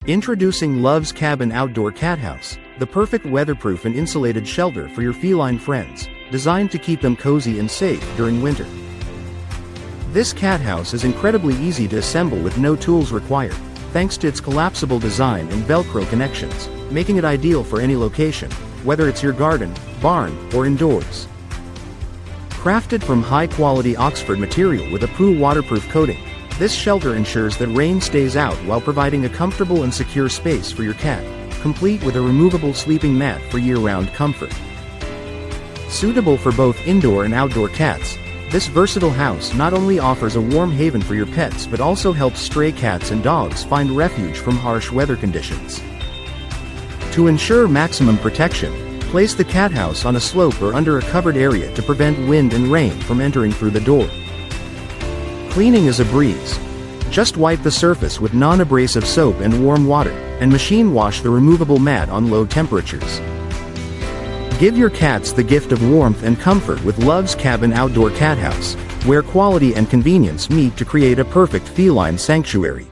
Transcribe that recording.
Introducing Love's Cabin Outdoor Cat House, the perfect weatherproof and insulated shelter for your feline friends, designed to keep them cozy and safe during winter. This cat house is incredibly easy to assemble with no tools required, thanks to its collapsible design and velcro connections, making it ideal for any location, whether it's your garden, barn, or indoors. Crafted from high-quality Oxford material with a waterproof coating, this shelter ensures that rain stays out while providing a comfortable and secure space for your cat, complete with a removable sleeping mat for year-round comfort. Suitable for both indoor and outdoor cats, this versatile house not only offers a warm haven for your pets but also helps stray cats and dogs find refuge from harsh weather conditions. To ensure maximum protection, place the cat house on a slope or under a covered area to prevent wind and rain from entering through the door. Cleaning is a breeze. Just wipe the surface with non-abrasive soap and warm water, and machine wash the removable mat on low temperatures. Give your cats the gift of warmth and comfort with Love's Cabin Outdoor Cat House, where quality and convenience meet to create a perfect feline sanctuary.